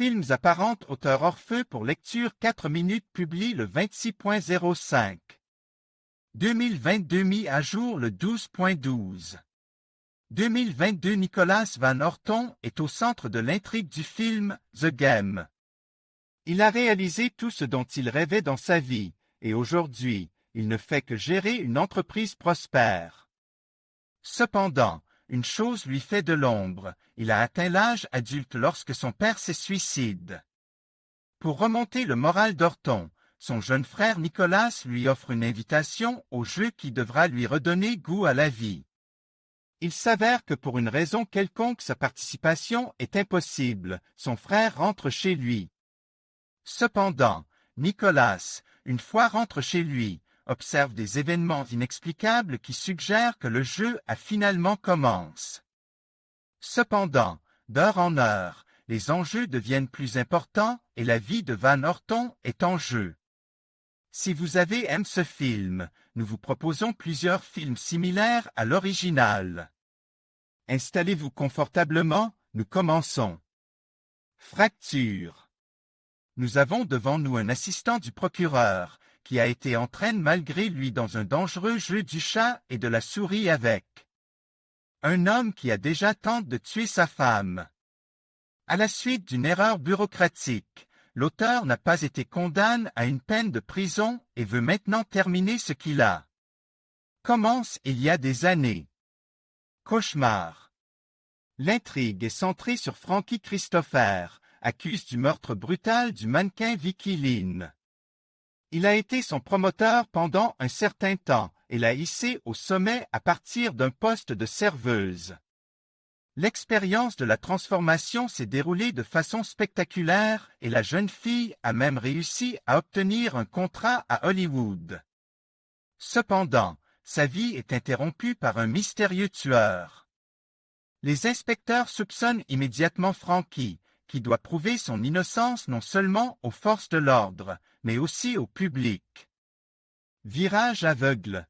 Films apparentes auteur Orfeu pour lecture 4 minutes publie le 26.05. 2022 mis à jour le 12.12. 2022 Nicolas Van Orton est au centre de l'intrigue du film The Game. Il a réalisé tout ce dont il rêvait dans sa vie, et aujourd'hui, il ne fait que gérer une entreprise prospère. Cependant, une chose lui fait de l'ombre, il a atteint l'âge adulte lorsque son père se suicide. Pour remonter le moral d'Orton, son jeune frère Nicolas lui offre une invitation au jeu qui devra lui redonner goût à la vie. Il s'avère que pour une raison quelconque sa participation est impossible, son frère rentre chez lui. Cependant, Nicolas, une fois rentre chez lui, observe des événements inexplicables qui suggèrent que le jeu a finalement commencé. Cependant, d'heure en heure, les enjeux deviennent plus importants et la vie de Van Orton est en jeu. Si vous avez aimé ce film, nous vous proposons plusieurs films similaires à l'original. Installez-vous confortablement, nous commençons. Fracture. Nous avons devant nous un assistant du procureur, qui a été entraîné malgré lui dans un dangereux jeu du chat et de la souris avec un homme qui a déjà tenté de tuer sa femme. À la suite d'une erreur bureaucratique, l'auteur n'a pas été condamné à une peine de prison et veut maintenant terminer ce qu'il a commencé il y a des années. Cauchemar. L'intrigue est centrée sur Frankie Christopher, accusé du meurtre brutal du mannequin Vicky Lynn. Il a été son promoteur pendant un certain temps et l'a hissé au sommet à partir d'un poste de serveuse. L'expérience de la transformation s'est déroulée de façon spectaculaire et la jeune fille a même réussi à obtenir un contrat à Hollywood. Cependant, sa vie est interrompue par un mystérieux tueur. Les inspecteurs soupçonnent immédiatement Frankie, qui doit prouver son innocence non seulement aux forces de l'ordre, mais aussi au public. Virage aveugle.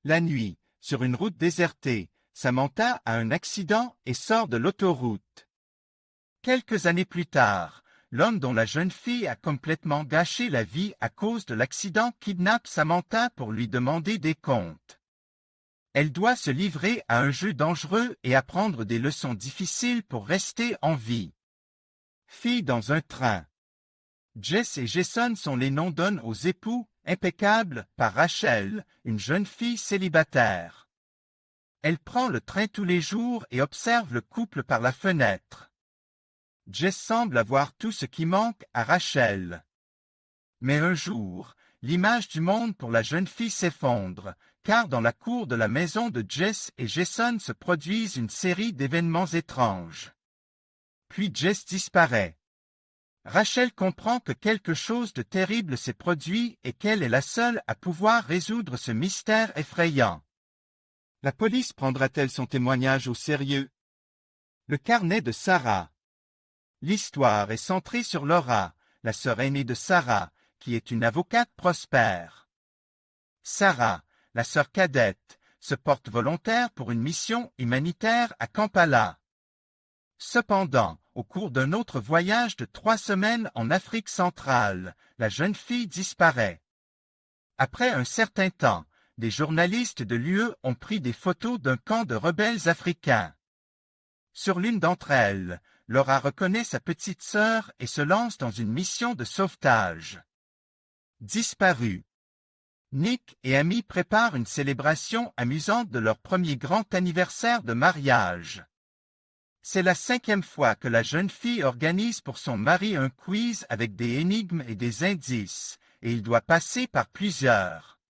La nuit, sur une route désertée, Samantha a un accident et sort de l'autoroute. Quelques années plus tard, l'homme dont la jeune fille a complètement gâché la vie à cause de l'accident kidnappe Samantha pour lui demander des comptes. Elle doit se livrer à un jeu dangereux et apprendre des leçons difficiles pour rester en vie. Fille dans un train. Jess et Jason sont les noms donnés aux époux, impeccables, par Rachel, une jeune fille célibataire. Elle prend le train tous les jours et observe le couple par la fenêtre. Jess semble avoir tout ce qui manque à Rachel. Mais un jour, l'image du monde pour la jeune fille s'effondre, car dans la cour de la maison de Jess et Jason se produisent une série d'événements étranges. Puis Jess disparaît. Rachel comprend que quelque chose de terrible s'est produit et qu'elle est la seule à pouvoir résoudre ce mystère effrayant. La police prendra-t-elle son témoignage au sérieux? Le carnet de Sarah. L'histoire est centrée sur Laura, la sœur aînée de Sarah, qui est une avocate prospère. Sarah, la sœur cadette, se porte volontaire pour une mission humanitaire à Kampala. Cependant, au cours d'un autre voyage de 3 semaines en Afrique centrale, la jeune fille disparaît. Après un certain temps, des journalistes de l'UE ont pris des photos d'un camp de rebelles africains. Sur l'une d'entre elles, Laura reconnaît sa petite sœur et se lance dans une mission de sauvetage. Disparue. Nick et Amy préparent une célébration amusante de leur premier grand anniversaire de mariage. C'est la 5e fois que la jeune fille organise pour son mari un quiz avec des énigmes et des indices, et il doit passer par plusieurs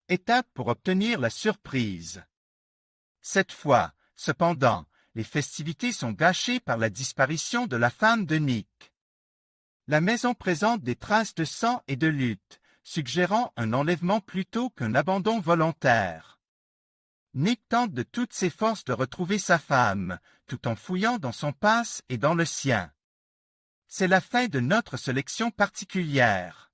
étapes pour obtenir la surprise. Cette fois, cependant, les festivités sont gâchées par la disparition de la femme de Nick. La maison présente des traces de sang et de lutte, suggérant un enlèvement plutôt qu'un abandon volontaire. Nick tente de toutes ses forces de retrouver sa femme, tout en fouillant dans son passe et dans le sien. C'est la fin de notre sélection particulière.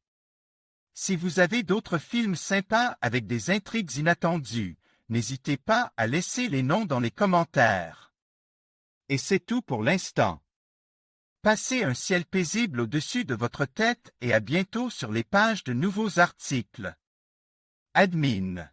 Si vous avez d'autres films sympas avec des intrigues inattendues, n'hésitez pas à laisser les noms dans les commentaires. Et c'est tout pour l'instant. Passez un ciel paisible au-dessus de votre tête et à bientôt sur les pages de nouveaux articles. Admin.